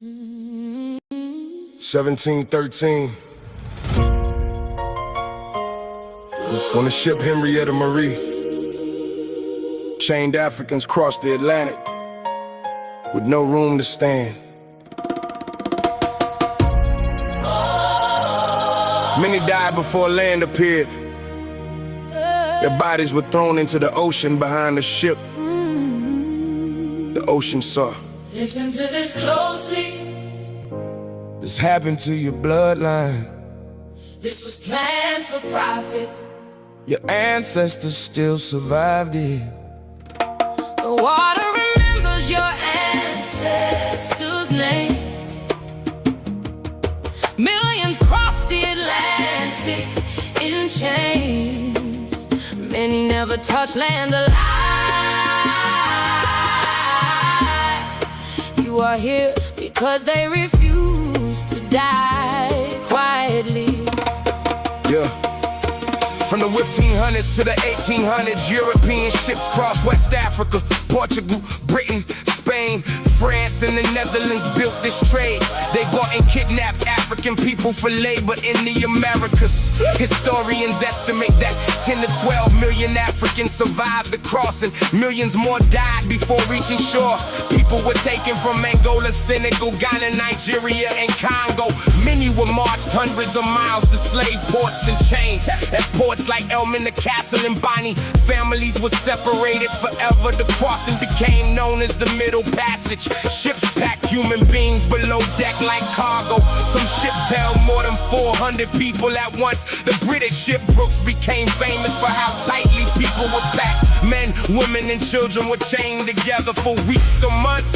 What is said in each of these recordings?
1713. On the ship Henrietta Marie, chained Africans crossed the Atlantic with no room to stand. Many died before land appeared. Their bodies were thrown into the ocean behind the ship. The ocean saw. Listen to this closely. This happened to your bloodline. This was planned for profit. Your ancestors still survived it. The water remembers your ancestors' names. Millions crossed the Atlantic in chains. Many never touched land alive. You are here because they refuse to die quietly. Yeah. From the 1500s to the 1800s, European ships crossed West Africa, Portugal, Britain, Spain, France, and the Netherlands built this trade. They bought and kidnapped African people for labor in the Americas. Historians estimate that 10 to 12 million Africans survived the crossing. Millions more died before reaching shore. People were taken from Angola, Senegal, Ghana, Nigeria, and Congo. Many were marched hundreds of miles to slave ports and chains. At ports like Elm the Castle and Bonnie, families were separated forever. The crossing became known as the Middle Passage. Ships packed human beings below deck like cargo. Some ships held more than 400 people at once. The British ship Brooks became famous for how tightly people were packed. Men, women, and children were chained together for weeks or months.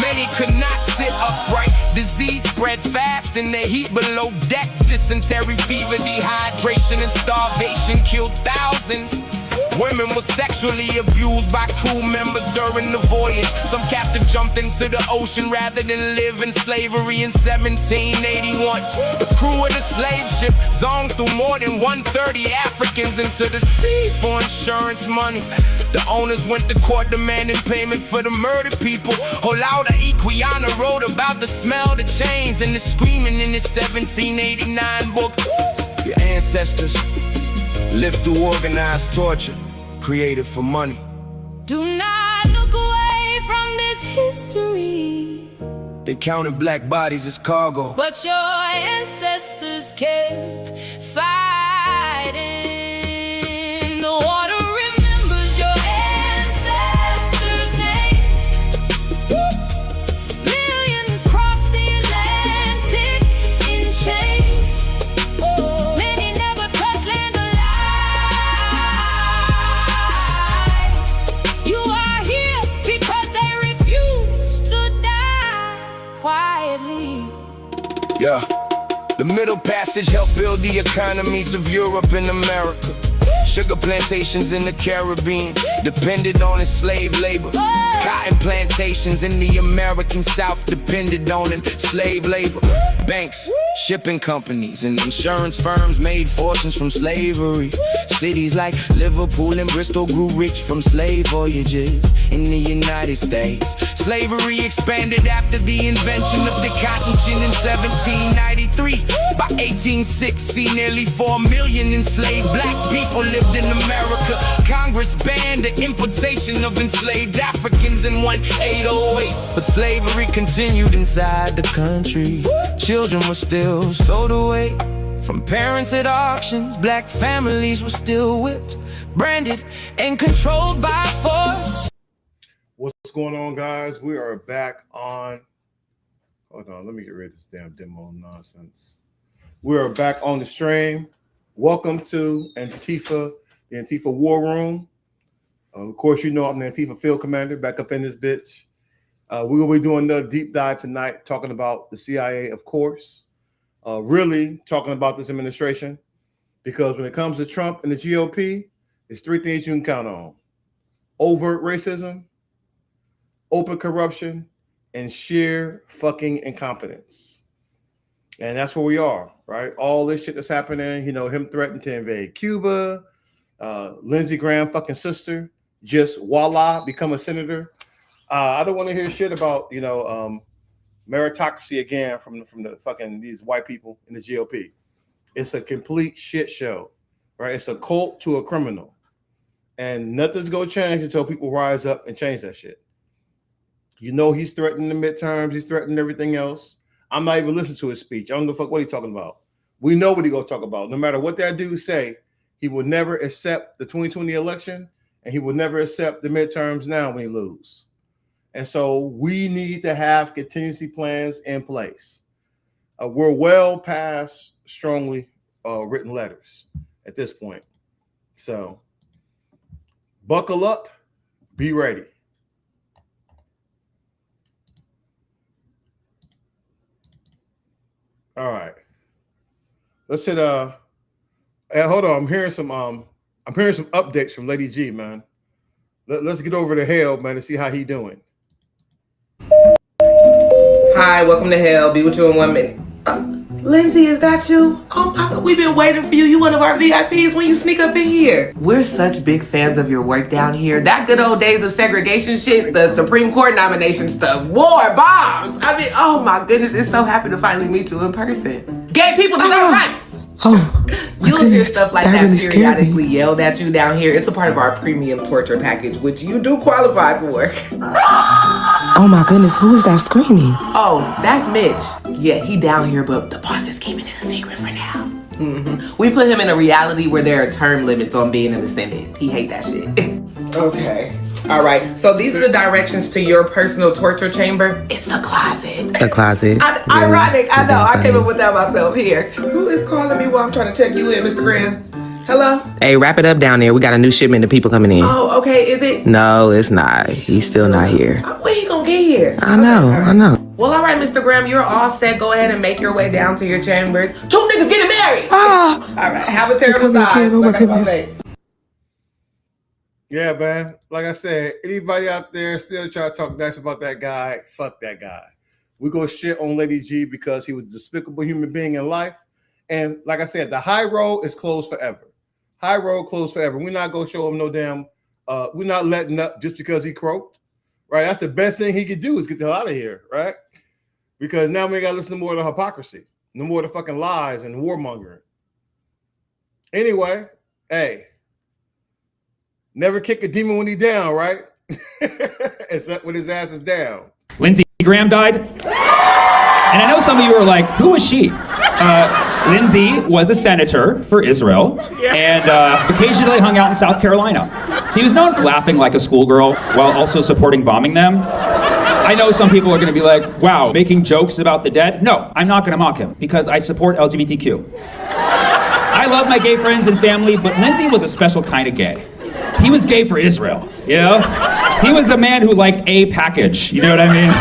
Many could not sit upright. Disease spread fast in the heat below deck. Dysentery, fever, dehydration, and starvation killed thousands. Women were sexually abused by crew members during the voyage. Some captive jumped into the ocean rather than live in slavery in 1781. The crew of the slave ship zoned through more than 130 Africans into the sea for insurance money. The owners went to court demanding payment for the murdered people. Olaudah Equiana wrote about the smell of the chains and the screaming in his 1789 book. Your ancestors lived through organized torture, created for money. Do not look away from this history. They counted black bodies as cargo, But your ancestors kept fighting. The water remembers your ancestors' names. Millions crossed the Atlantic in chains. Many never touched land alive. You are here because they refuse to die quietly. yeah. The Middle Passage helped build the economies of Europe and America. Sugar plantations in the Caribbean depended on enslaved labor. Cotton plantations in the American South depended on enslaved labor. Banks, shipping companies, and insurance firms made fortunes from slavery. Cities like Liverpool and Bristol grew rich from slave voyages in the United States. Slavery expanded after the invention of the cotton gin in 1793. By 1860, nearly 4 million enslaved black people lived in America. Congress banned the importation of enslaved Africans in 1808. But slavery continued inside the country. Children were still sold away from parents at auctions. Black families were still whipped, branded, and controlled by force. What's going on, guys? We are back on. Hold on, let me get rid of this damn demo nonsense. We are back on the stream. Welcome to Antifa, the Antifa War Room. Of course, you know I'm the Antifa Field Commander, back up in this bitch. We're going to be doing another deep dive tonight, talking about the CIA, of course. Really talking about this administration, because when it comes to Trump and the GOP, there's three things you can count on: overt racism, open corruption, and sheer fucking incompetence. And that's where we are, right? All this shit that's happening, you know, him threatening to invade Cuba, Lindsey Graham fucking sister, just voila, become a senator. I don't want to hear shit about, Meritocracy again from the fucking these white people in the GOP. It's a complete shit show, right? It's a cult to a criminal. And nothing's going to change until people rise up and change that shit. You know he's threatening the midterms. He's threatening everything else. I'm not even listening to his speech. I don't give a fuck what he's talking about. We know what he's going to talk about. No matter what that dude say, he will never accept the 2020 election, and he will never accept the midterms now when he lose. And so we need to have contingency plans in place. We're well past strongly written letters at this point. So buckle up, be ready. All right. Let's hit hold on. I'm hearing some updates from Lady G, man. Let's get over to Hale, man, and see how he doing. Hi, welcome to Hell. Be with you in 1 minute. Lindsay, is that you? Oh, we've been waiting for you. You one of our VIPs when you sneak up in here. We're such big fans of your work down here. That good old days of segregation shit, the Supreme Court nomination stuff, war, bombs. I mean, oh my goodness, it's so happy to finally meet you in person. Gay people deserve rights. You'll hear stuff like that really periodically yelled at you down here. It's a part of our premium torture package, which you do qualify for. Oh my goodness, who is that screaming? Oh, that's Mitch. Yeah, he down here, but the boss is keeping it a secret for now. We put him in a reality where there are term limits on being in the Senate. He hate that shit. Okay. All right. So these are the directions to your personal torture chamber. It's a closet. The closet. Ironic. I know. I came up with that myself here. Who is calling me while I'm trying to check you in, Mr. Graham? Hello? Hey, wrap it up down there. We got a new shipment of people coming in. Oh, okay. Is it? No, it's not. He's still not here. When he gonna get here? I know. Well, all right, Mr. Graham, you're all set. Go ahead and make your way down to your chambers. 2 niggas getting married. Ah! All right. Have a terrible time. Oh my goodness. Yeah, man. Like I said, anybody out there still trying to talk nice about that guy, fuck that guy. We go shit on Lady G because he was a despicable human being in life. And like I said, the high road is closed forever. High road closed forever. We're not going to show him no damn, we're not letting up just because he croaked, right? That's the best thing he could do is get the hell out of here, right? Because now we ain't got to listen to more of the hypocrisy, no more of the fucking lies and warmongering. Anyway, hey, never kick a demon when he's down, right? Except when his ass is down. Lindsey Graham died. And I know some of you are like, who was she? Lindsey was a senator for Israel and occasionally hung out in South Carolina. He was known for laughing like a schoolgirl while also supporting bombing them. I know some people are going to be like, wow, making jokes about the dead? No, I'm not going to mock him because I support LGBTQ. I love my gay friends and family, but Lindsey was a special kind of gay. He was gay for Israel, you know? He was a man who liked a package, you know what I mean?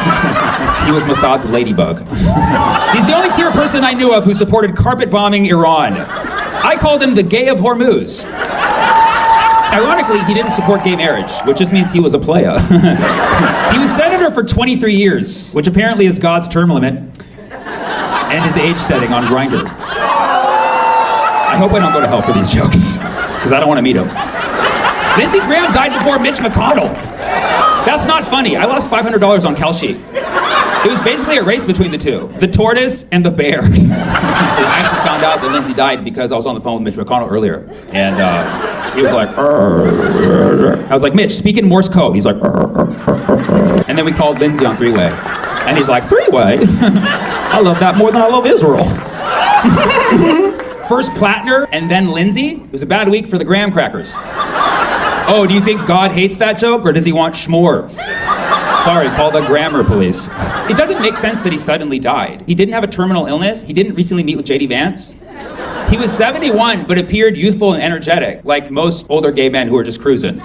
He was Mossad's ladybug. He's the only queer person I knew of who supported carpet bombing Iran. I called him the gay of Hormuz. Ironically, he didn't support gay marriage, which just means he was a playa. He was senator for 23 years, which apparently is God's term limit, and his age setting on Grindr. I hope I don't go to hell for these jokes, because I don't want to meet him. Lindsey Graham died before Mitch McConnell. That's not funny. I lost $500 on Kalshi. It was basically a race between the two, the tortoise and the bear. I actually found out that Lindsey died because I was on the phone with Mitch McConnell earlier, and he was like, I was like, Mitch, speak in Morse code. He's like, and then we called Lindsey on three-way, and he's like, three-way? I love that more than I love Israel. First Plattner and then Lindsey. It was a bad week for the graham crackers. Oh, do you think God hates that joke, or does he want schmore? Sorry, call the grammar police. It doesn't make sense that he suddenly died. He didn't have a terminal illness. He didn't recently meet with J.D. Vance. He was 71, but appeared youthful and energetic, like most older gay men who are just cruising.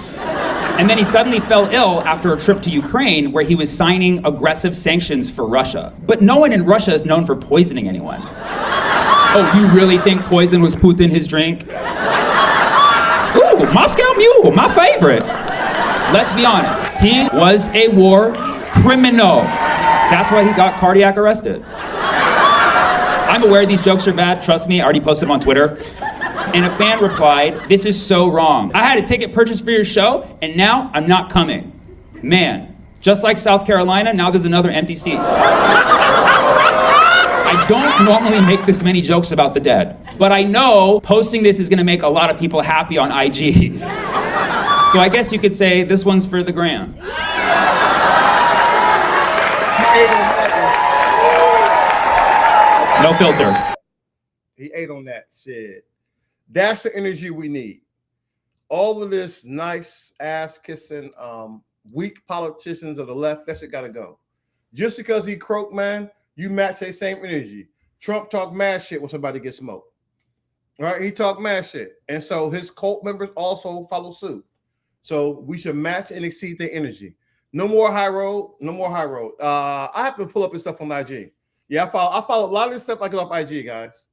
And then he suddenly fell ill after a trip to Ukraine, where he was signing aggressive sanctions for Russia. But no one in Russia is known for poisoning anyone. Oh, you really think poison was put in his drink? Ooh, Moscow Mule, my favorite. Let's be honest, he was a war criminal. That's why he got cardiac arrested. I'm aware these jokes are bad, trust me, I already posted them on Twitter. And a fan replied, this is so wrong. I had a ticket purchased for your show, and now I'm not coming. Man, just like South Carolina, now there's another empty seat. I don't normally make this many jokes about the dead, but I know posting this is gonna make a lot of people happy on IG. So I guess you could say this one's for the gram. No filter. He ate on that shit. That's the energy we need. All of this nice ass kissing, weak politicians of the left, that shit gotta go. Just because he croaked, man, you match that same energy. Trump talked mad shit when somebody gets smoked. Right? He talked mad shit. And so his cult members also follow suit. So we should match and exceed their energy. No more high road. No more high road. I have to pull up his stuff on IG. Yeah, I follow a lot of this stuff I get off IG, guys.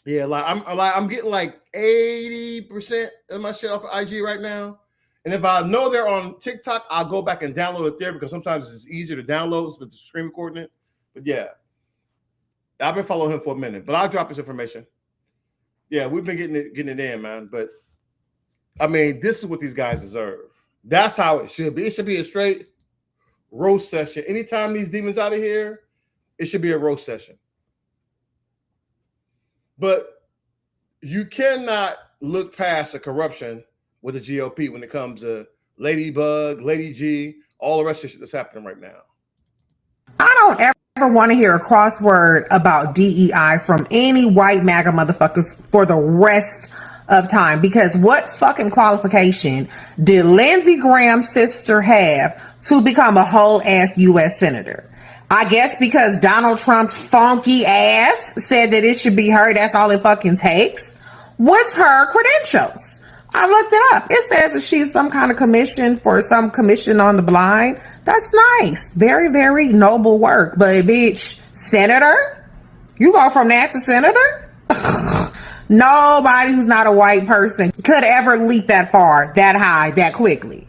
Yeah, I'm getting like 80% of my shit off of IG right now. And if I know they're on TikTok, I'll go back and download it there because sometimes it's easier to download so the stream recording it. But yeah, I've been following him for a minute, but I'll drop his information. Yeah, we've been getting it in, man. But I mean, this is what these guys deserve. That's how it should be. It should be a straight roast session. Anytime these demons out of here, it should be a roast session. But you cannot look past the corruption with the GOP when it comes to Ladybug, Lady G, all the rest of the shit that's happening right now. I don't ever want to hear a crossword about DEI from any white MAGA motherfuckers for the rest of time, because what fucking qualification did Lindsey Graham's sister have to become a whole ass U.S. senator? I guess because Donald Trump's funky ass said that it should be her. That's all it fucking takes. What's her credentials? I looked it up. It says that she's some kind of commission for some commission on the blind. That's nice. Very, very noble work. But bitch, senator? You go from that to senator? Nobody who's not a white person could ever leap that far, that high, that quickly.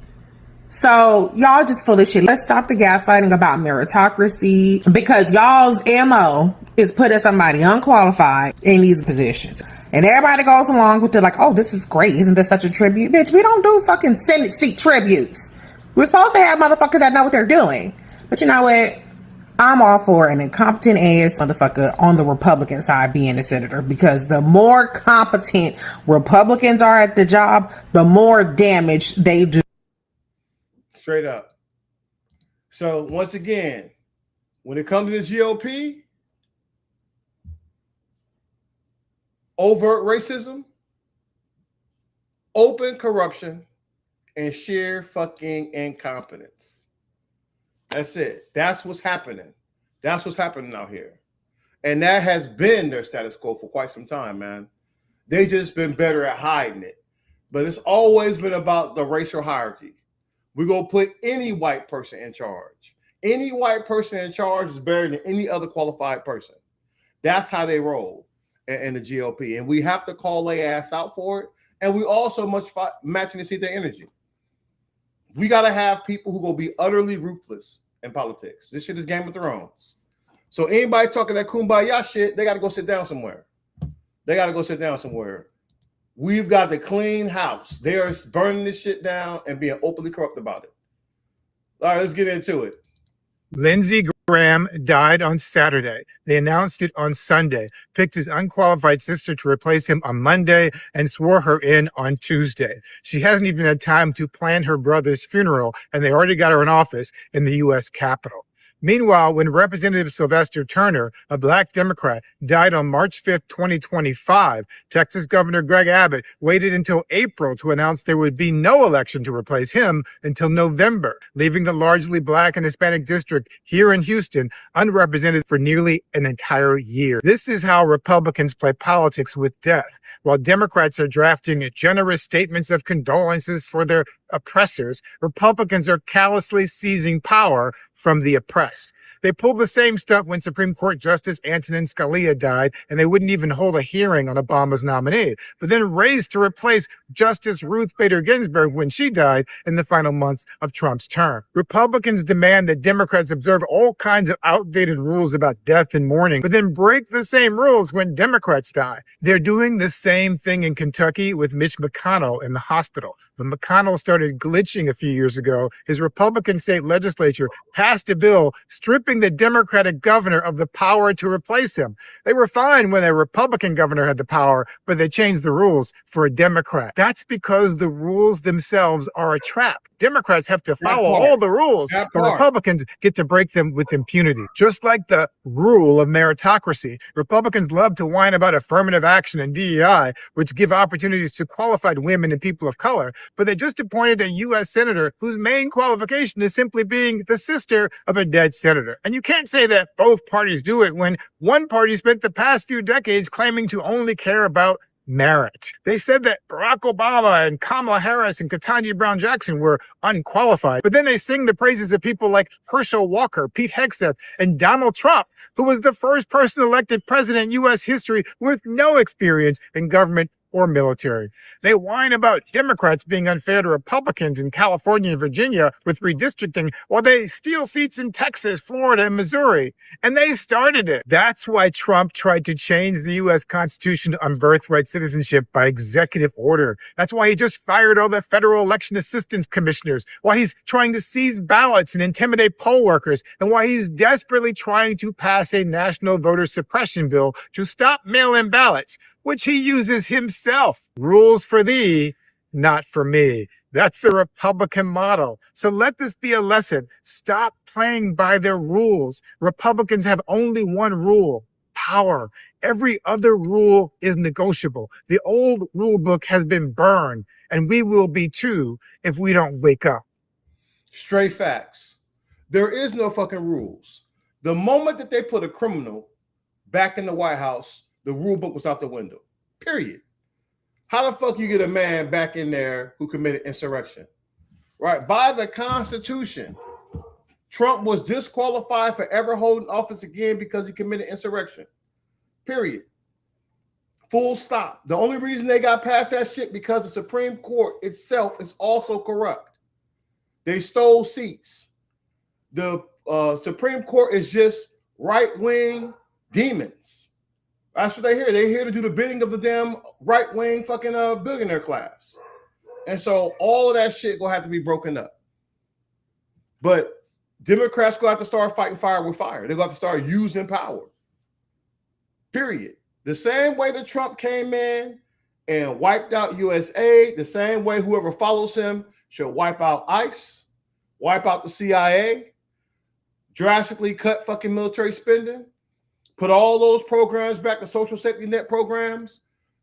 So y'all just full of shit. Let's stop the gaslighting about meritocracy, because y'all's MO is putting somebody unqualified in these positions. And everybody goes along with it like, oh, this is great. Isn't this such a tribute? Bitch, we don't do fucking Senate seat tributes. We're supposed to have motherfuckers that know what they're doing. But you know what? I'm all for an incompetent ass motherfucker on the Republican side being a senator, because the more competent Republicans are at the job, the more damage they do. Straight up. So once again, when it comes to the GOP, overt racism, open corruption, and sheer fucking incompetence. That's it. That's what's happening. That's what's happening out here. And that has been their status quo for quite some time, man. They just been better at hiding it. But it's always been about the racial hierarchy. We're going to put any white person in charge. Any white person in charge is better than any other qualified person. That's how they roll in the GOP. And we have to call their ass out for it. And we also matching to see their energy. We got to have people who going to be utterly ruthless in politics. This shit is Game of Thrones. So anybody talking that kumbaya shit, they got to go sit down somewhere. They got to go sit down somewhere. We've got the clean house. They are burning this shit down and being openly corrupt about it. All right, let's get into it. Lindsey Graham died on Saturday. They announced it on Sunday, picked his unqualified sister to replace him on Monday, and swore her in on Tuesday. She hasn't even had time to plan her brother's funeral, and they already got her in office in the U.S. Capitol. Meanwhile, when Representative Sylvester Turner, a black Democrat, died on March 5th, 2025, Texas Governor Greg Abbott waited until April to announce there would be no election to replace him until November, leaving the largely black and Hispanic district here in Houston unrepresented for nearly an entire year. This is how Republicans play politics with death. While Democrats are drafting generous statements of condolences for their oppressors, Republicans are callously seizing power from the oppressed. They pulled the same stuff when Supreme Court Justice Antonin Scalia died, and they wouldn't even hold a hearing on Obama's nominee, but then raised to replace Justice Ruth Bader Ginsburg when she died in the final months of Trump's term. Republicans demand that Democrats observe all kinds of outdated rules about death and mourning, but then break the same rules when Democrats die. They're doing the same thing in Kentucky with Mitch McConnell in the hospital. When McConnell started glitching a few years ago, his Republican state legislature passed a bill stripping the Democratic governor of the power to replace him. They were fine when a Republican governor had the power, but they changed the rules for a Democrat. That's because the rules themselves are a trap. Democrats have to follow all the rules, but Republicans get to break them with impunity. Just like the rule of meritocracy, Republicans love to whine about affirmative action and DEI, which give opportunities to qualified women and people of color, but they just appointed a U.S. senator whose main qualification is simply being the sister of a dead senator. And you can't say that both parties do it when one party spent the past few decades claiming to only care about merit. They said that Barack Obama and Kamala Harris and Ketanji Brown Jackson were unqualified, but then they sing the praises of people like Herschel Walker, Pete Hegseth, and Donald Trump, who was the first person elected president in U.S. history with no experience in government or military. They whine about Democrats being unfair to Republicans in California and Virginia with redistricting while they steal seats in Texas, Florida, and Missouri. And they started it. That's why Trump tried to change the U.S. Constitution on birthright citizenship by executive order. That's why he just fired all the federal election assistance commissioners, why he's trying to seize ballots and intimidate poll workers, and why he's desperately trying to pass a national voter suppression bill to stop mail-in ballots, which he uses himself. Rules for thee, not for me. That's the Republican model. So let this be a lesson. Stop playing by their rules. Republicans have only one rule: power. Every other rule is negotiable. The old rule book has been burned, and we will be too if we don't wake up. Straight facts. There is no fucking rules. The moment that they put a criminal back in the White House, the rule book was out the window. Period. How the fuck you get a man back in there who committed insurrection? Right? By the Constitution, Trump was disqualified for ever holding office again because he committed insurrection. Period. Full stop. The only reason they got past that shit because the Supreme Court itself is also corrupt. They stole seats. The Supreme Court is just right-wing demons. That's what they're here. They're here to do the bidding of the damn right-wing fucking billionaire class. And so all of that shit gonna have to be broken up. But Democrats gonna have to start fighting fire with fire. They're gonna have to start using power. Period. The same way that Trump came in and wiped out USA, the same way whoever follows him should wipe out ICE, wipe out the CIA, drastically cut fucking military spending, put all those programs back to social safety net programs,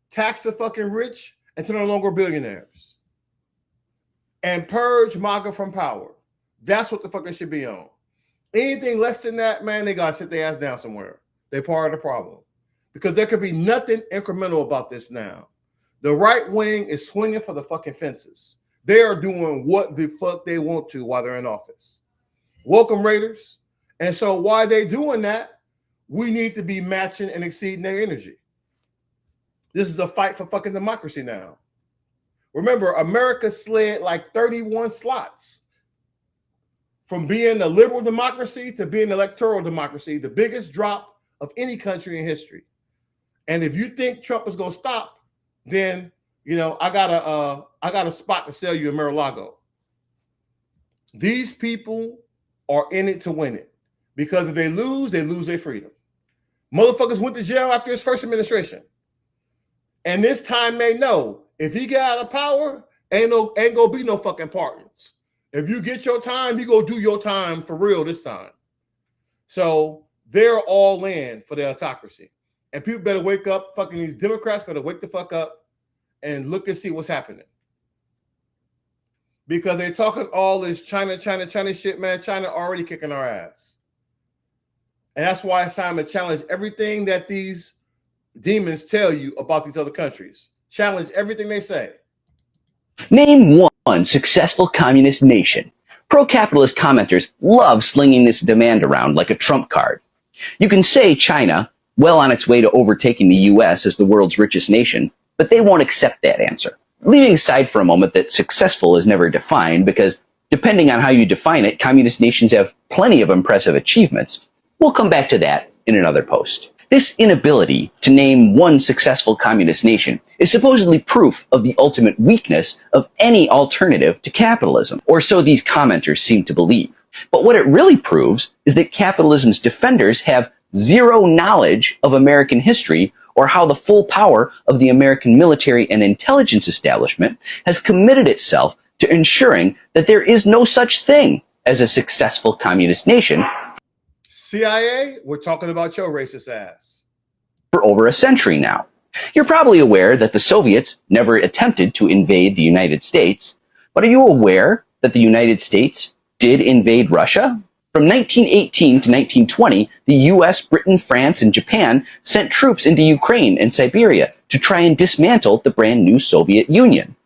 tax the fucking rich until they're no longer billionaires, and purge MAGA from power. That's what the fuck they should be on. Anything less than that, man, they gotta sit their ass down somewhere. They're part of the problem. Because there could be nothing incremental about this now. The right wing is swinging for the fucking fences. They are doing what the fuck they want to while they're in office. Welcome, Raiders. And so while they're doing that, we need to be matching and exceeding their energy. This is a fight for fucking democracy now. Remember, America slid like 31 slots from being a liberal democracy to being an electoral democracy, the biggest drop of any country in history. And if you think Trump is going to stop, then, you know, I got a spot to sell you in Mar-a-Lago. These people are in it to win it, because if they lose their freedom. Motherfuckers went to jail after his first administration. And this time they know if he got out of power, ain't gonna be no fucking pardons. If you get your time, you go do your time for real this time. So they're all in for the autocracy. And people better wake up. Fucking these Democrats better wake the fuck up and look and see what's happening. Because they're talking all this China shit, man. China already kicking our ass. And that's why it's time to challenge everything that these demons tell you about these other countries. Challenge everything they say. Name one successful communist nation. Pro-capitalist commenters love slinging this demand around like a trump card. You can say China, well on its way to overtaking the U.S. as the world's richest nation, but they won't accept that answer. Leaving aside for a moment that successful is never defined, because depending on how you define it, communist nations have plenty of impressive achievements. We'll come back to that in another post. This inability to name one successful communist nation is supposedly proof of the ultimate weakness of any alternative to capitalism, or so these commenters seem to believe. But what it really proves is that capitalism's defenders have zero knowledge of American history or how the full power of the American military and intelligence establishment has committed itself to ensuring that there is no such thing as a successful communist nation. CIA, we're talking about your racist ass. For over a century now. You're probably aware that the Soviets never attempted to invade the United States, but are you aware that the United States did invade Russia? From 1918 to 1920, the US, Britain, France, and Japan sent troops into Ukraine and Siberia to try and dismantle the brand new Soviet Union.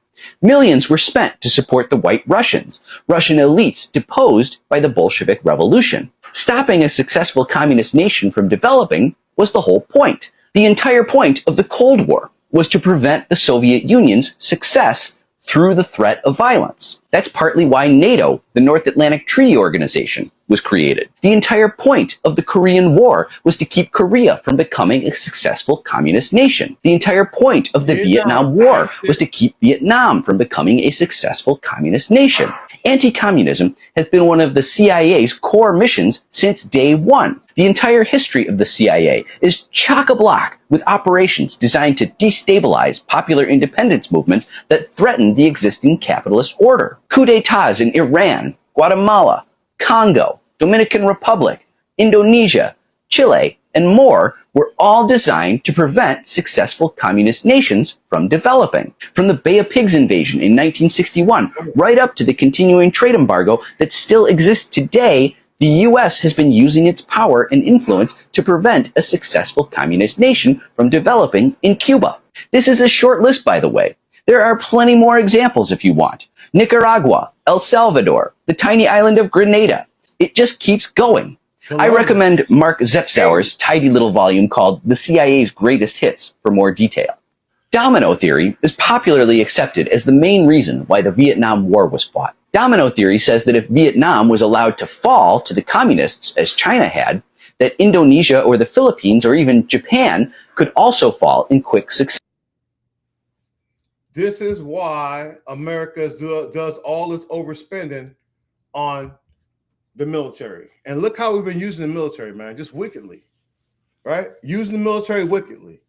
Millions were spent to support the White Russians, Russian elites deposed by the Bolshevik Revolution. Stopping a successful communist nation from developing was the whole point. The entire point of the Cold War was to prevent the Soviet Union's success through the threat of violence. That's partly why NATO, the North Atlantic Treaty Organization, was created. The entire point of the Korean War was to keep Korea from becoming a successful communist nation. The entire point of the Vietnam War was to keep Vietnam from becoming a successful communist nation. Anti-communism has been one of the CIA's core missions since day one. The entire history of the CIA is chock-a-block with operations designed to destabilize popular independence movements that threaten the existing capitalist order. Coups d'etats in Iran, Guatemala, Congo, Dominican Republic, Indonesia, Chile, and more were all designed to prevent successful communist nations from developing. From the Bay of Pigs invasion in 1961, right up to the continuing trade embargo that still exists today, the US has been using its power and influence to prevent a successful communist nation from developing in Cuba. This is a short list, by the way. There are plenty more examples if you want. Nicaragua, El Salvador, the tiny island of Grenada. It just keeps going. I recommend Mark Zepsauer's tidy little volume called The CIA's Greatest Hits for more detail. Domino theory is popularly accepted as the main reason why the Vietnam War was fought. Domino theory says that if Vietnam was allowed to fall to the communists as China had, that Indonesia or the Philippines or even Japan could also fall in quick succession. This is why America does all this overspending on the military. And look how we've been using the military, man, just wickedly, right? Using the military wickedly.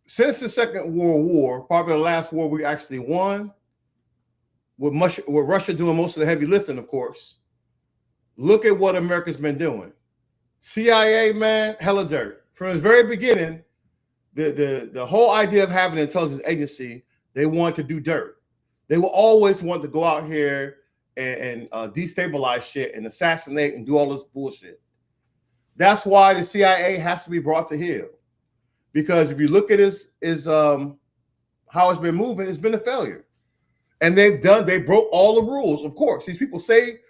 Since the Second World War, probably the last war we actually won, with Russia doing most of the heavy lifting, of course. Look at what America's been doing. CIA, man, hella dirt. From the very beginning, the whole idea of having an intelligence agency, they want to do dirt. They will always want to go out here and destabilize shit and assassinate and do all this bullshit. That's why the CIA has to be brought to heel. Because if you look at how it's been moving, it's been a failure. And they broke all the rules. Of course, these people say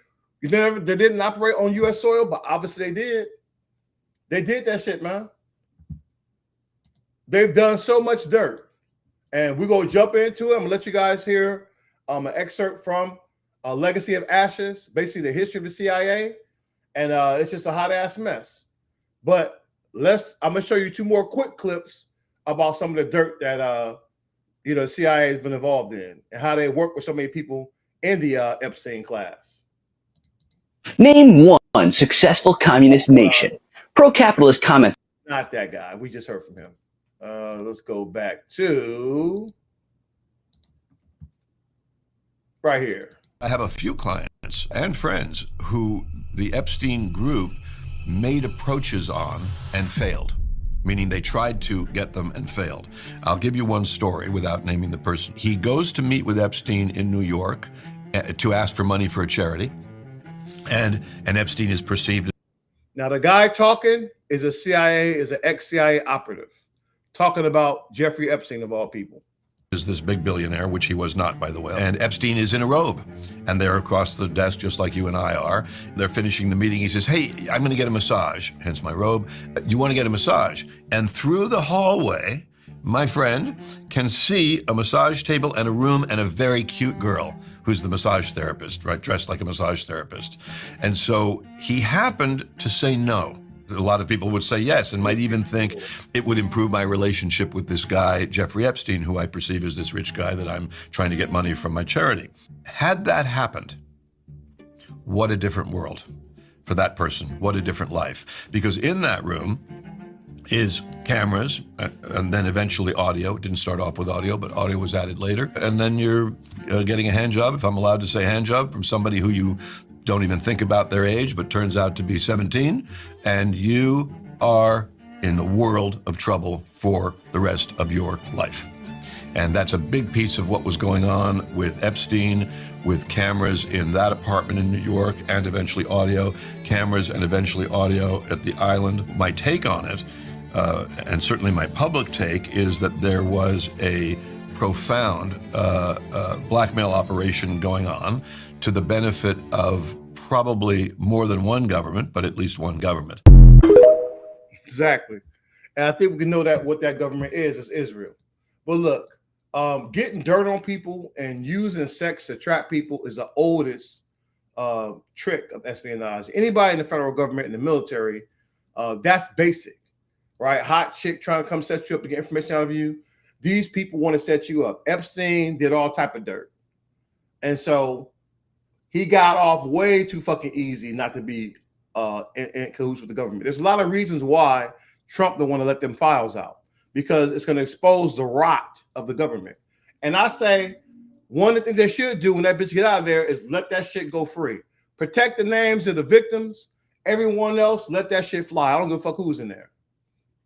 they didn't operate on U.S. soil, but obviously they did. They did that shit, man. They've done so much dirt. And we're going to jump into it. I'm going to let you guys hear an excerpt from Legacy of Ashes, basically the history of the CIA. And it's just a hot-ass mess. But I'm going to show you two more quick clips about some of the dirt that the CIA has been involved in and how they work with so many people in the Epstein class. Name one successful communist nation. Pro-capitalist comment. Not that guy. We just heard from him. Let's go back to right here. I have a few clients and friends who the Epstein group made approaches on and failed. Meaning they tried to get them and failed. I'll give you one story without naming the person. He goes to meet with Epstein in New York to ask for money for a charity, and Epstein is perceived. Now the guy talking is an ex-CIA operative, talking about Jeffrey Epstein of all people. Is this big billionaire, which he was not, by the way. And Epstein is in a robe, and they're across the desk just like you and I are. They're finishing the meeting. He says, hey, I'm going to get a massage, hence my robe. You want to get a massage? And through the hallway, my friend can see a massage table and a room and a very cute girl who's the massage therapist, right, dressed like a massage therapist. And so he happened to say no. A lot of people would say yes, and might even think it would improve my relationship with this guy, Jeffrey Epstein, who I perceive as this rich guy that I'm trying to get money from my charity. Had that happened, what a different world for that person. What a different life. Because in that room is cameras, and then eventually audio. It didn't start off with audio, but audio was added later. And then you're getting a hand job, if I'm allowed to say hand job, from somebody who you don't even think about their age, but turns out to be 17, and you are in a world of trouble for the rest of your life. And that's a big piece of what was going on with Epstein, with cameras in that apartment in New York, and eventually audio, cameras and eventually audio at the island. My take on it, and certainly my public take, is that there was a profound blackmail operation going on to the benefit of probably more than one government, but at least one government. Exactly. And I think we can know that what that government is Israel. But look, getting dirt on people and using sex to trap people is the oldest trick of espionage. Anybody in the federal government, in the military, that's basic, right? Hot chick trying to come set you up to get information out of you. These people want to set you up. Epstein did all type of dirt. And so he got off way too fucking easy not to be in cahoots with the government. There's a lot of reasons why Trump don't want to let them files out, because it's going to expose the rot of the government. And I say one of the things they should do when that bitch get out of there is let that shit go free. Protect the names of the victims. Everyone else, let that shit fly. I don't give a fuck who's in there,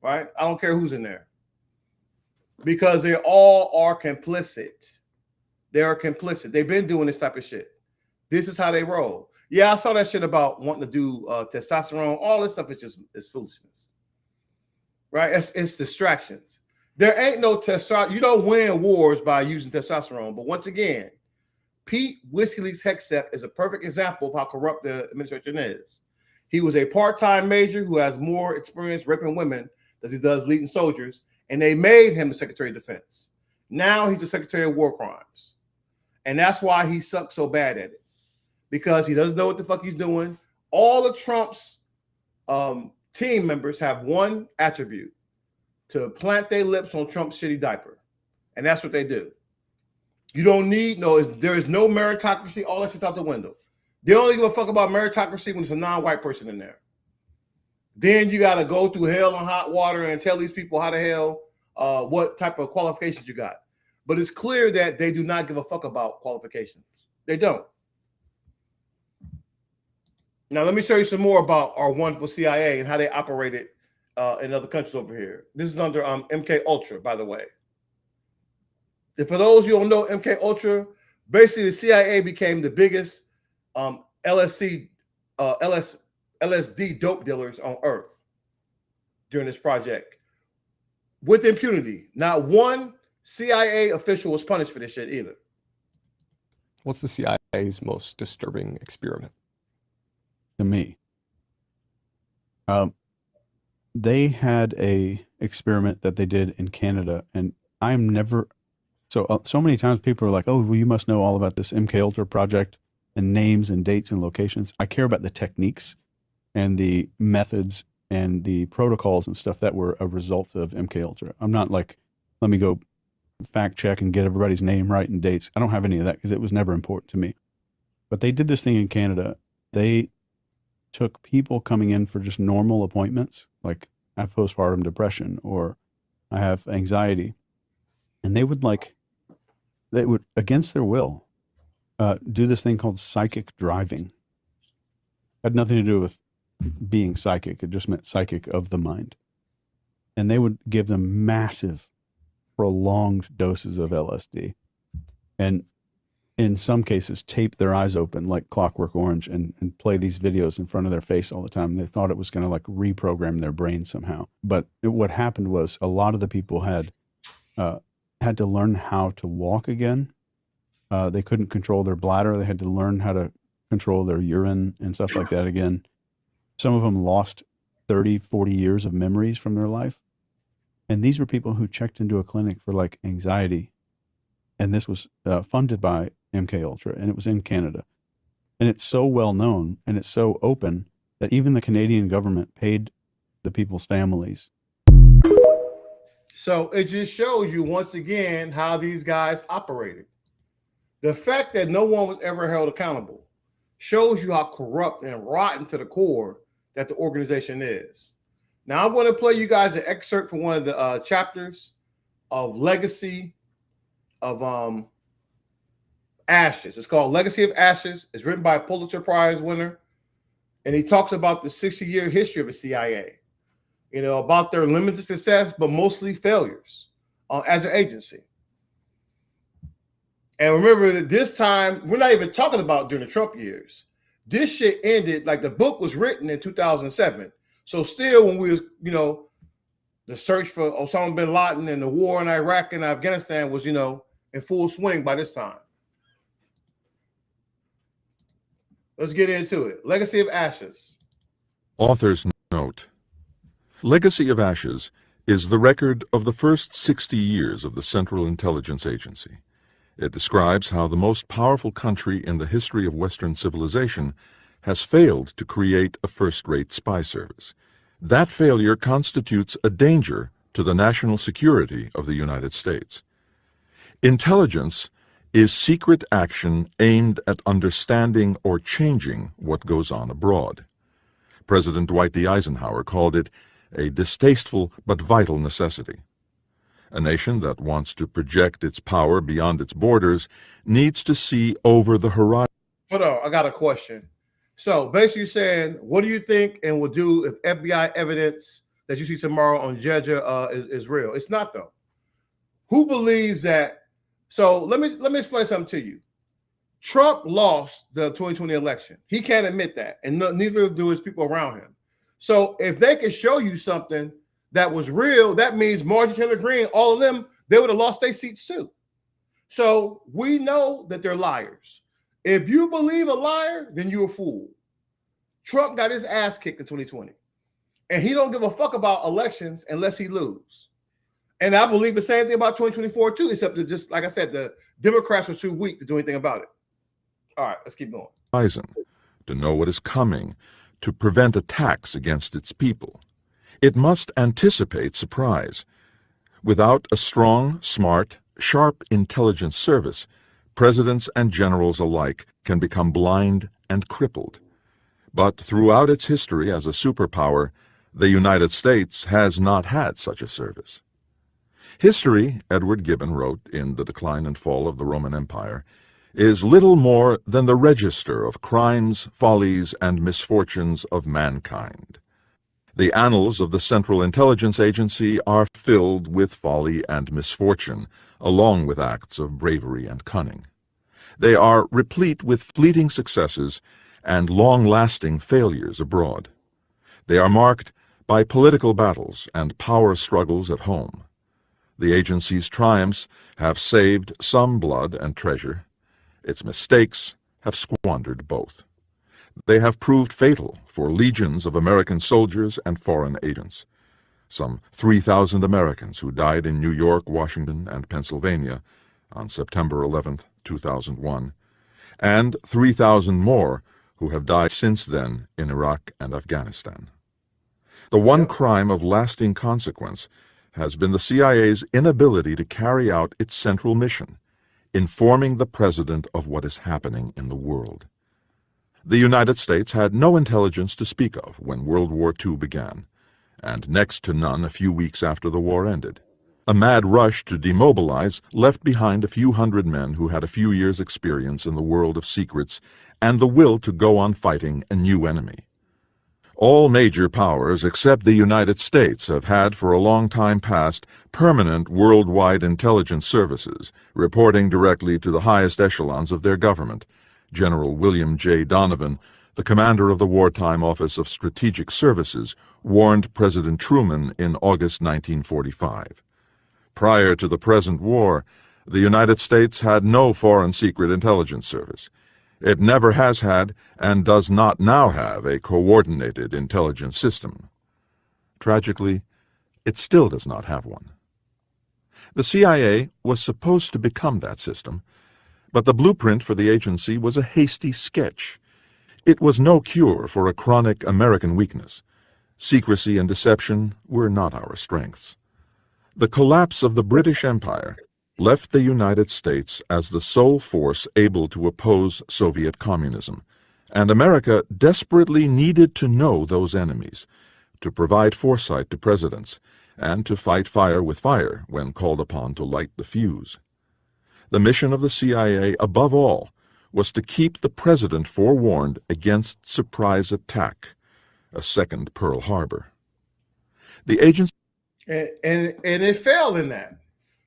right? I don't care who's in there, because they all are complicit. They are complicit. They've been doing this type of shit. This is how they roll. Yeah, I saw that shit about wanting to do testosterone. All this stuff is foolishness, right? It's distractions. There ain't no testosterone. You don't win wars by using testosterone. But once again, Pete WikiLeaks Hexep is a perfect example of how corrupt the administration is. He was a part-time major who has more experience raping women than he does leading soldiers, and they made him the Secretary of Defense. Now he's the Secretary of War Crimes. And that's why he sucks so bad at it, because he doesn't know what the fuck he's doing. All of Trump's team members have one attribute: to plant their lips on Trump's shitty diaper. And that's what they do. You don't need there is no meritocracy. All that shit's out the window. They only give a fuck about meritocracy when it's a non-white person in there. Then you got to go through hell and hot water and tell these people how the hell, what type of qualifications you got. But it's clear that they do not give a fuck about qualifications. They don't. Now, let me show you some more about our wonderful CIA and how they operated in other countries over here. This is under MK Ultra, by the way. And for those you don't know, MK Ultra, basically the CIA became the biggest LSD dope dealers on Earth during this project, with impunity. Not one CIA official was punished for this shit either. What's the CIA's most disturbing experiment? To me, they had a experiment that they did in Canada, and I'm never so many times people are like, oh, well, you must know all about this MK Ultra project and names and dates and locations. I care about the techniques and the methods and the protocols and stuff that were a result of MK Ultra. I'm not like, let me go fact check and get everybody's name right and dates. I don't have any of that because it was never important to me. But they did this thing in Canada. They took people coming in for just normal appointments, like I have postpartum depression or I have anxiety, and they would against their will do this thing called psychic driving. Had nothing to do with being psychic. It just meant psychic of the mind. And they would give them massive, prolonged doses of LSD, and in some cases tape their eyes open like Clockwork Orange and play these videos in front of their face all the time. They thought it was going to like reprogram their brain somehow. But what happened was a lot of the people had to learn how to walk again. They couldn't control their bladder. They had to learn how to control their urine and stuff like that again. Some of them lost 30, 40 years of memories from their life. And these were people who checked into a clinic for like anxiety. And this was funded by MK Ultra, and it was in Canada. And it's so well known and it's so open that even the Canadian government paid the people's families. So it just shows you once again how these guys operated. The fact that no one was ever held accountable shows you how corrupt and rotten to the core that the organization is. Now, I'm going to play you guys an excerpt from one of the chapters of Legacy of Ashes. It's called Legacy of Ashes. It's written by a Pulitzer Prize winner. And he talks about the 60-year history of the CIA, you know, about their limited success, but mostly failures as an agency. And remember that this time, we're not even talking about during the Trump years. This shit ended, like the book was written in 2007. So still when we was, you know, the search for Osama bin Laden and the war in Iraq and Afghanistan was, you know, in full swing by this time. Let's get into it. Legacy of Ashes. Author's note. Legacy of Ashes is the record of the first 60 years of the Central Intelligence Agency. It describes how the most powerful country in the history of Western civilization has failed to create a first-rate spy service. That failure constitutes a danger to the national security of the United States. Intelligence is secret action aimed at understanding or changing what goes on abroad. President Dwight D. Eisenhower called it a distasteful but vital necessity. A nation that wants to project its power beyond its borders needs to see over the horizon. Hold on, I got a question. So basically saying, what do you think and will do if FBI evidence that you see tomorrow on Jeddah is real? It's not, though. Who believes that? So let me explain something to you. Trump lost the 2020 election. He can't admit that, and neither do his people around him. So if they could show you something that was real, that means Marjorie Taylor Greene, all of them, they would have lost their seats too. So we know that they're liars. If you believe a liar, then you're a fool. Trump got his ass kicked in 2020, and he don't give a fuck about elections unless he lose. And I believe the same thing about 2024 too, except that, just like I said, the Democrats were too weak to do anything about it. All right, let's keep going. To know what is coming, to prevent attacks against its people. It must anticipate surprise. Without a strong, smart, sharp intelligence service, presidents and generals alike can become blind and crippled. But throughout its history as a superpower, the United States has not had such a service. History, Edward Gibbon wrote in The Decline and Fall of the Roman Empire, is little more than the register of crimes, follies, and misfortunes of mankind. The annals of the Central Intelligence Agency are filled with folly and misfortune, along with acts of bravery and cunning. They are replete with fleeting successes and long-lasting failures abroad. They are marked by political battles and power struggles at home. The agency's triumphs have saved some blood and treasure. Its mistakes have squandered both. They have proved fatal for legions of American soldiers and foreign agents. Some 3,000 Americans who died in New York, Washington, and Pennsylvania on September 11, 2001, and 3,000 more who have died since then in Iraq and Afghanistan. The one crime of lasting consequence has been the CIA's inability to carry out its central mission, informing the president of what is happening in the world. The United States had no intelligence to speak of when World War II began, and next to none a few weeks after the war ended. A mad rush to demobilize left behind a few hundred men who had a few years' experience in the world of secrets and the will to go on fighting a new enemy. All major powers except the United States have had for a long time past permanent worldwide intelligence services, reporting directly to the highest echelons of their government. General William J. Donovan, the commander of the Wartime Office of Strategic Services, warned President Truman in August 1945. Prior to the present war, the United States had no foreign secret intelligence service. It never has had and does not now have a coordinated intelligence system. Tragically, it still does not have one. The CIA was supposed to become that system, but the blueprint for the agency was a hasty sketch. It was no cure for a chronic American weakness, Secrecy and deception were not our strengths. The collapse of the British Empire left the United States as the sole force able to oppose Soviet communism, and America desperately needed to know those enemies, to provide foresight to presidents, and to fight fire with fire when called upon to light the fuse. The mission of the CIA, above all, was to keep the president forewarned against surprise attack, a second Pearl Harbor. The agency and it failed in that,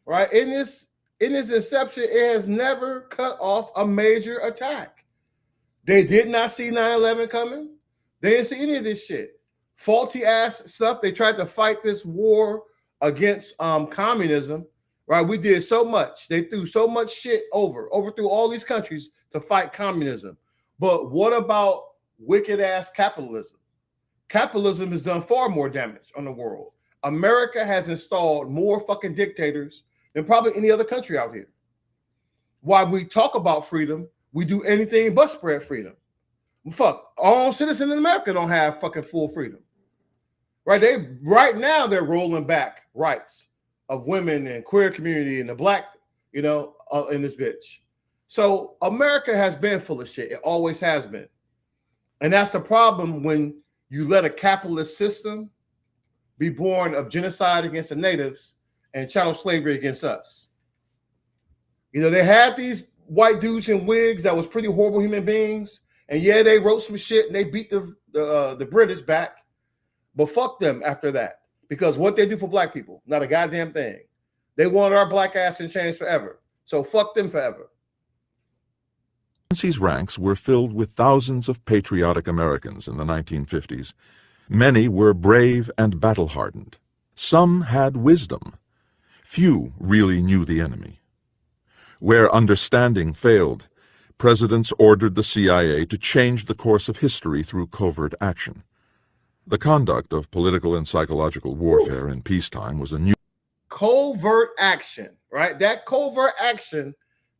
right? In its inception, it has never cut off a major attack. They did not see 9/11 coming. They didn't see any of this shit. Faulty ass stuff. They tried to fight this war against communism, right? We did so much. They threw so much shit overthrew all these countries to fight communism. But what about wicked ass capitalism? Capitalism has done far more damage on the world. America has installed more fucking dictators than probably any other country out here. While we talk about freedom, we do anything but spread freedom. Fuck, all citizens in America don't have fucking full freedom. Right now they're rolling back rights of women and queer community and the black, in this bitch. So America has been full of shit. It always has been. And that's the problem when you let a capitalist system be born of genocide against the natives and chattel slavery against us. They had these white dudes in wigs that was pretty horrible human beings. And yeah, they wrote some shit and they beat the British back. But fuck them after that. Because what they do for black people, not a goddamn thing. They want our black ass in chains forever. So fuck them forever. agency's ranks were filled with thousands of patriotic Americans in the 1950s. Many were brave and battle-hardened. Some had wisdom. Few really knew the enemy. Where understanding failed, presidents ordered the CIA to change the course of history through covert action. The conduct of political and psychological warfare in peacetime was a new covert action, right? That covert action,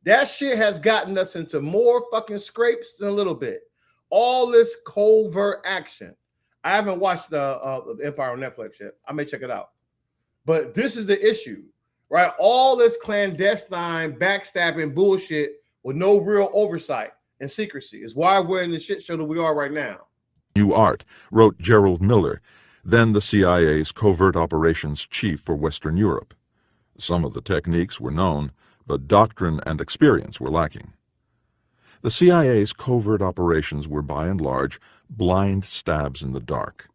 that shit has gotten us into more fucking scrapes than a little bit. All this covert action. I haven't watched the Empire on Netflix yet. I may check it out. But this is the issue, right? All this clandestine backstabbing bullshit with no real oversight and secrecy is why we're in the shit show that we are right now. New art, wrote Gerald Miller, then the CIA's covert operations chief for Western Europe. Some of the techniques were known, but doctrine and experience were lacking. The CIA's covert operations were by and large blind stabs in the dark.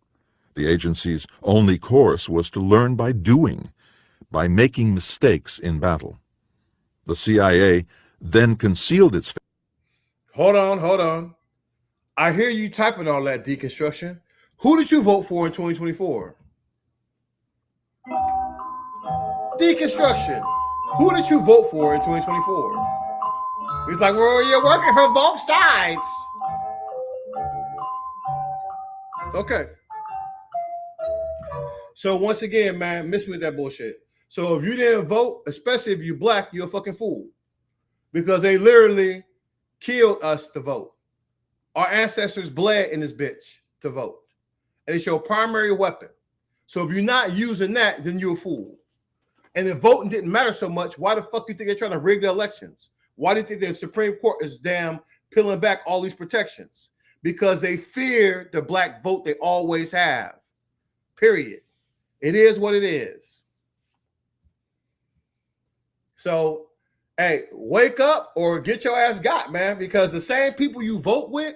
The agency's only course was to learn by doing, by making mistakes in battle. The CIA then concealed its... Hold on. I hear you typing all that deconstruction. Who did you vote for in 2024? Deconstruction. Who did you vote for in 2024? He's like, well, you're working from both sides. Okay. So once again, man, miss me with that bullshit. So if you didn't vote, especially if you're black, you're a fucking fool. Because they literally killed us to vote. Our ancestors bled in this bitch to vote. And it's your primary weapon. So if you're not using that, then you're a fool. And if voting didn't matter so much, why the fuck do you think they're trying to rig the elections? Why do you think the Supreme Court is damn peeling back all these protections? Because they fear the black vote they always have. Period. It is what it is. So, hey, wake up or get your ass got, man, because the same people you vote with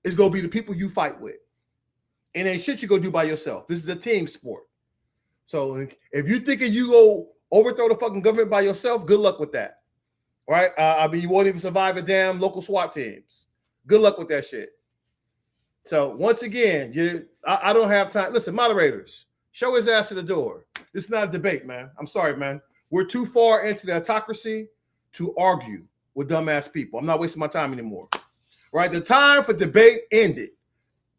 is going to be the people you fight with. And ain't shit you go do by yourself. This is a team sport. So if you thinking you go overthrow the fucking government by yourself, good luck with that. Right? You won't even survive a damn local SWAT teams. Good luck with that shit. So once again, I don't have time. Listen, moderators, show his ass to the door. This is not a debate, man. I'm sorry, man. We're too far into the autocracy to argue with dumbass people. I'm not wasting my time anymore. Right? The time for debate ended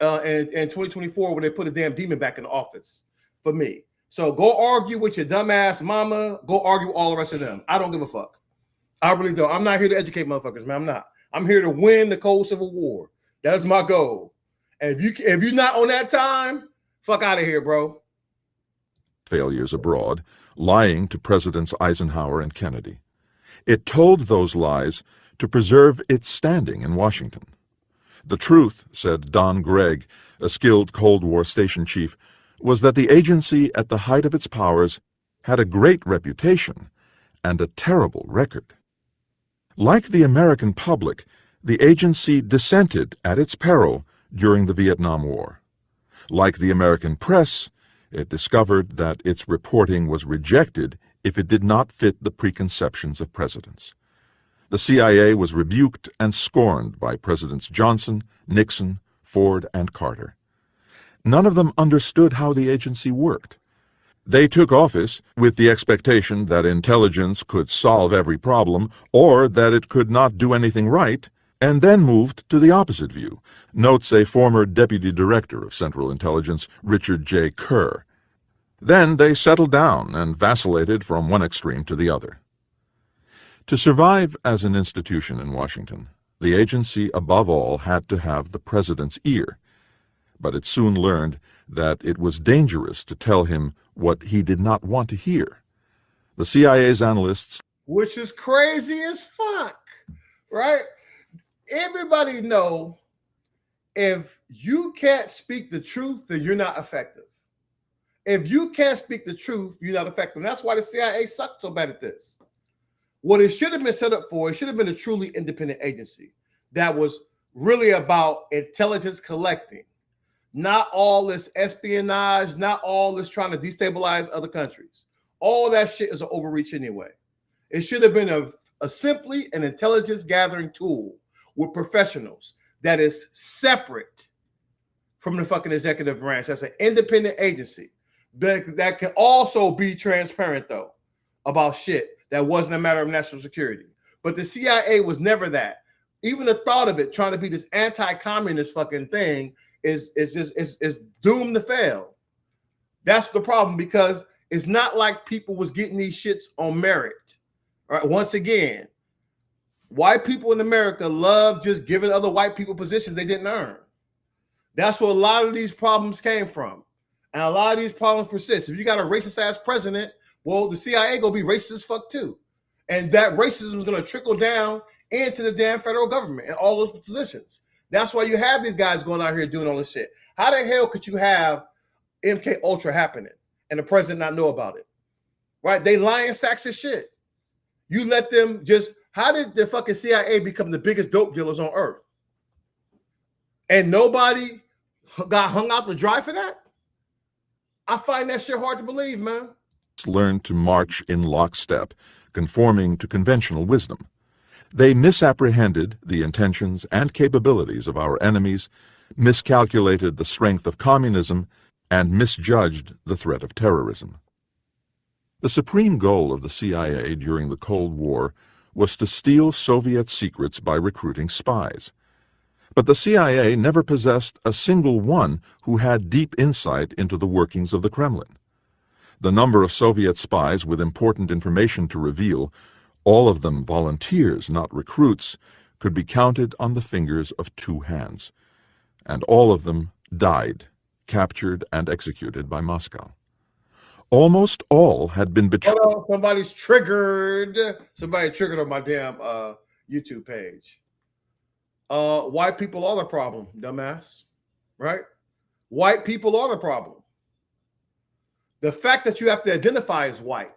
in 2024 when they put a damn demon back in the office for me. So go argue with your dumbass mama. Go argue with all the rest of them. I don't give a fuck. I really don't. I'm not here to educate motherfuckers, man. I'm not. I'm here to win the cold civil war. That is my goal. And if you're not on that time, Fuck out of here, bro. Failures abroad, lying to Presidents Eisenhower and Kennedy. It told those lies to preserve its standing in Washington. The truth, said Don Gregg, a skilled Cold War station chief, was that the agency at the height of its powers had a great reputation and a terrible record. Like the American public, the agency dissented at its peril during the Vietnam War. Like the American press, it discovered that its reporting was rejected if it did not fit the preconceptions of presidents. The CIA was rebuked and scorned by Presidents Johnson, Nixon, Ford, and Carter. None of them understood how the agency worked. They took office with the expectation that intelligence could solve every problem or that it could not do anything right, and then moved to the opposite view, notes a former deputy director of Central Intelligence, Richard J. Kerr. Then they settled down and vacillated from one extreme to the other. To survive as an institution in Washington, the agency above all had to have the president's ear, but it soon learned that it was dangerous to tell him what he did not want to hear. The CIA's analysts, which is crazy as fuck, right? Everybody know if you can't speak the truth, then you're not effective. If you can't speak the truth, you're not effective. And that's why the CIA sucked so bad at this. What it should have been set up for, it should have been a truly independent agency that was really about intelligence collecting. Not all this espionage, not all this trying to destabilize other countries. All that shit is an overreach anyway. It should have been a simply an intelligence gathering tool with professionals that is separate from the fucking executive branch. That's an independent agency that can also be transparent, though, about shit that wasn't a matter of national security. But the CIA was never that. Even the thought of it trying to be this anti-communist fucking thing is doomed to fail. That's the problem, because it's not like people was getting these shits on merit. All right, once again, white people in America love just giving other white people positions they didn't earn. That's where a lot of these problems came from. And a lot of these problems persist. If you got a racist ass president, well, the CIA gonna be racist as fuck too. And that racism is gonna trickle down into the damn federal government and all those positions. That's why you have these guys going out here doing all this shit. How the hell could you have MK Ultra happening and the president not know about it? Right? They lying sacks of shit. You let them just, how did the fucking CIA become the biggest dope dealers on earth? And nobody got hung out to dry for that? I find that shit hard to believe, man. learned to march in lockstep, conforming to conventional wisdom. They misapprehended the intentions and capabilities of our enemies, miscalculated the strength of communism, and misjudged the threat of terrorism. The supreme goal of the CIA during the Cold War was to steal Soviet secrets by recruiting spies. But the CIA never possessed a single one who had deep insight into the workings of the Kremlin. The number of Soviet spies with important information to reveal, all of them volunteers, not recruits, could be counted on the fingers of two hands. And all of them died, captured and executed by Moscow. Almost all had been betrayed. Oh, somebody's triggered. Somebody triggered on my damn YouTube page. White people are the problem, dumbass. Right? White people are the problem. The fact that you have to identify as white,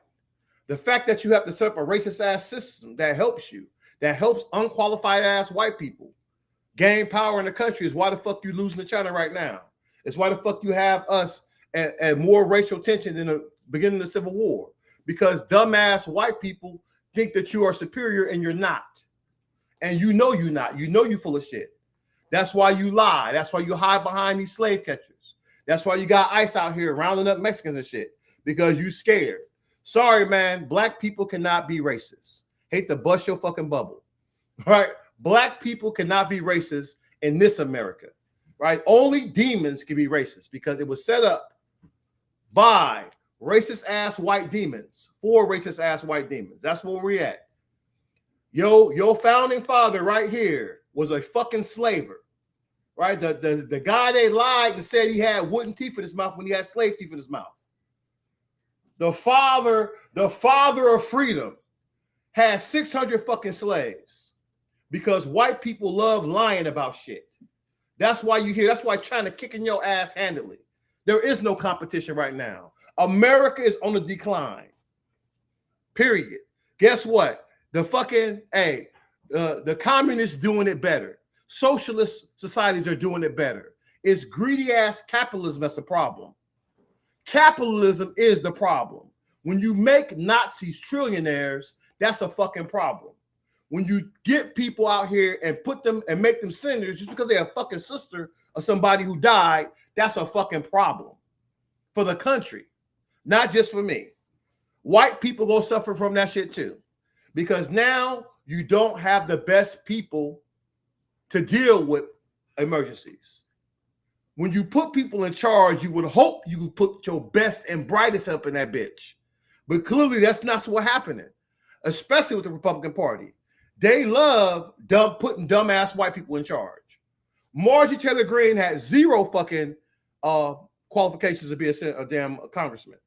the fact that you have to set up a racist ass system that helps you, that helps unqualified ass white people gain power in the country is why the fuck you losing to China right now. It's why the fuck you have us at more racial tension than the beginning of the Civil War, because dumbass white people think that you are superior and you're not. And you know you're not. You know you're full of shit. That's why you lie. That's why you hide behind these slave catchers. That's why you got ICE out here rounding up Mexicans and shit, because you scared. Sorry, man. Black people cannot be racist. Hate to bust your fucking bubble. Right? Black people cannot be racist in this America. Right? Only demons can be racist because it was set up by racist ass white demons for racist ass white demons. That's where we're at. Your founding father right here was a fucking slaver. right? The guy they lied and said he had wooden teeth in his mouth when he had slave teeth in his mouth. The father of freedom had 600 fucking slaves because white people love lying about shit. That's why you hear, that's why China kicking your ass handily. There is no competition right now. America is on the decline. Period. Guess what? The fucking, the communists doing it better. Socialist societies are doing it better. It's greedy ass capitalism that's the problem. Capitalism is the problem. When you make Nazis trillionaires, that's a fucking problem. When you get people out here and put them and make them senators just because they're a fucking sister of somebody who died, that's a fucking problem for the country, not just for me. White people go suffer from that shit too, because now you don't have the best people to deal with emergencies. When you put people in charge, you would hope you would put your best and brightest up in that bitch. But clearly that's not what's happening, especially with the Republican Party. They love putting dumbass white people in charge. Marjorie Taylor Greene had zero fucking qualifications to be a damn congressman.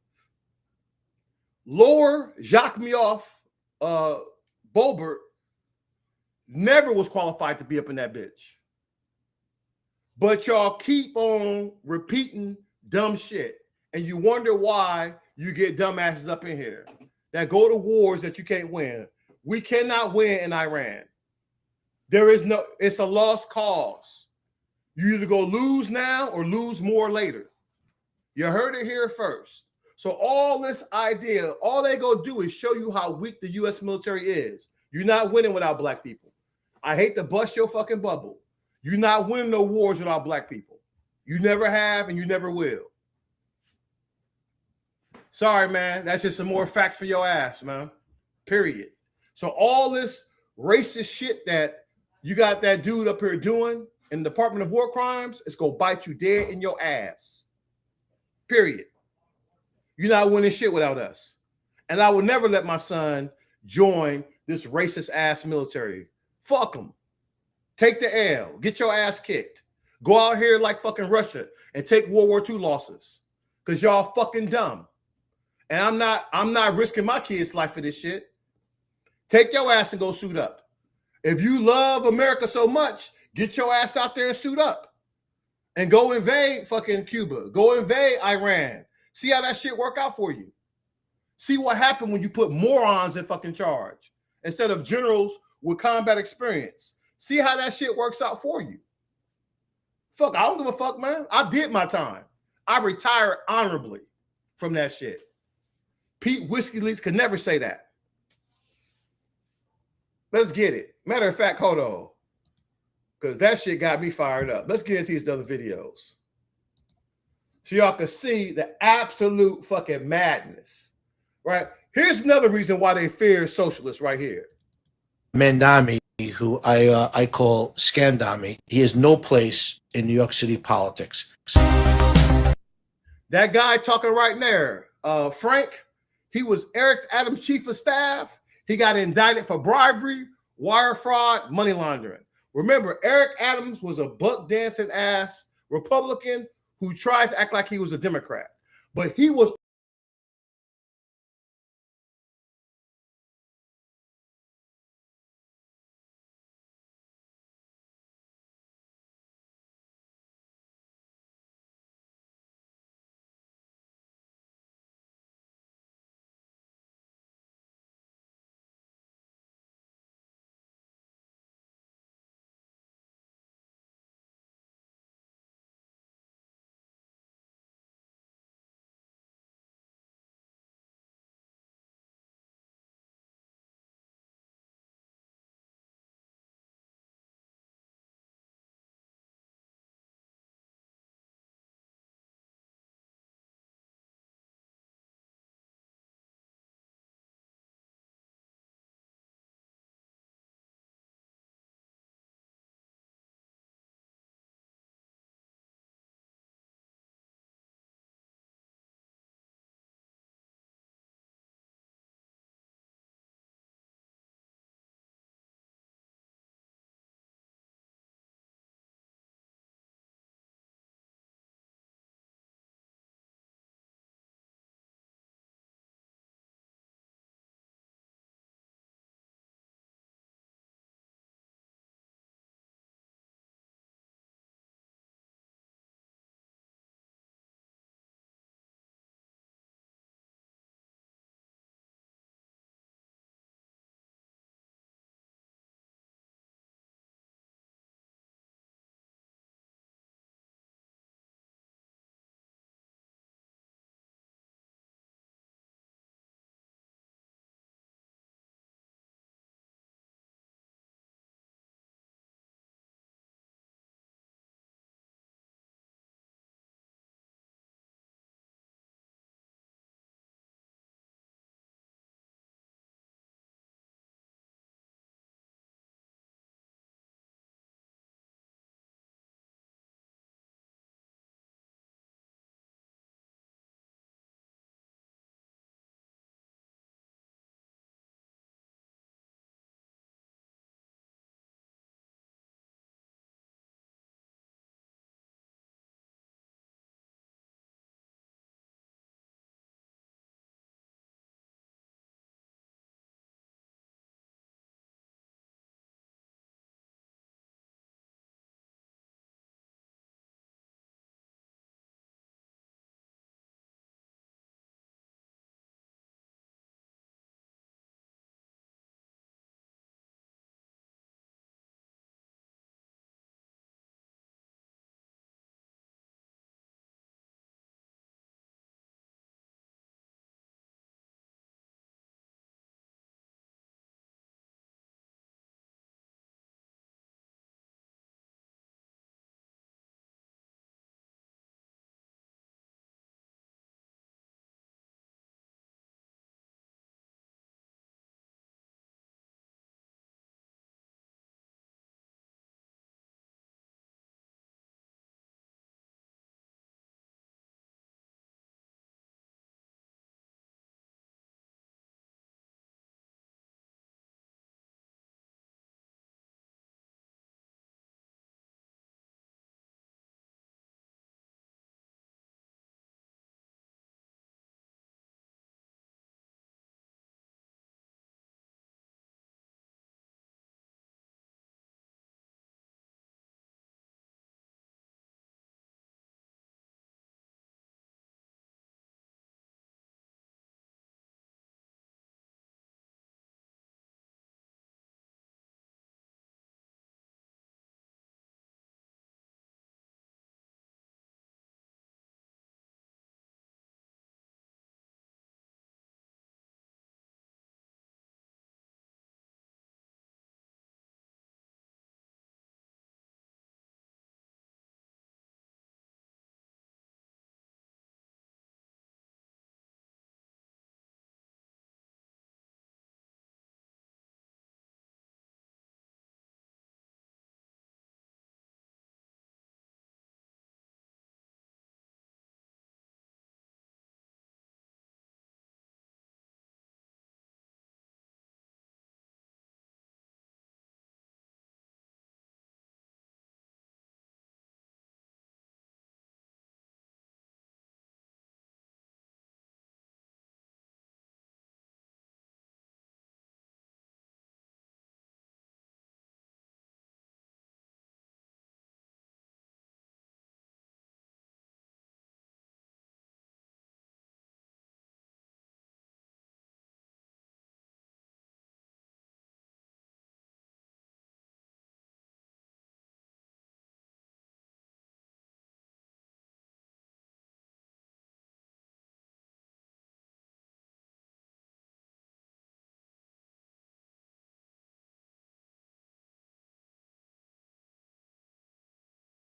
Lower Jacques Boebert never was qualified to be up in that bitch. But y'all keep on repeating dumb shit, and you wonder why you get dumbasses up in here that go to wars that you can't win. We cannot win in Iran. It's a lost cause. You either go lose now or lose more later. You heard it here first. So all this idea, all they go do is show you how weak the U.S. military is. You're not winning without black people. I hate to bust your fucking bubble. You're not winning no wars without black people. You never have and you never will. Sorry, man. That's just some more facts for your ass, man. Period. So all this racist shit that you got that dude up here doing in the Department of War Crimes, it's going to bite you dead in your ass. Period. You're not winning shit without us. And I will never let my son join this racist ass military. Fuck them. Take the L. Get your ass kicked. Go out here like fucking Russia and take World War II losses because y'all fucking dumb. And I'm not risking my kid's life for this shit. Take your ass and go suit up. If you love America so much, get your ass out there and suit up. And go invade fucking Cuba. Go invade Iran. See how that shit work out for you. See what happened when you put morons in fucking charge instead of generals with combat experience. See how that shit works out for you. Fuck, I don't give a fuck, man. I did my time. I retired honorably from that shit. Pete Whiskey Leaks could never say that. Let's get it. Matter of fact, hold on. Because that shit got me fired up. Let's get into these other videos. So y'all can see the absolute fucking madness. Right? Here's another reason why they fear socialists right here. Mandami, who I call Scandami, he has no place in New York City politics. That guy talking right there, Frank, he was Eric Adams' chief of staff. He got indicted for bribery, wire fraud, money laundering. Remember, Eric Adams was a buck dancing ass Republican who tried to act like he was a Democrat, but he was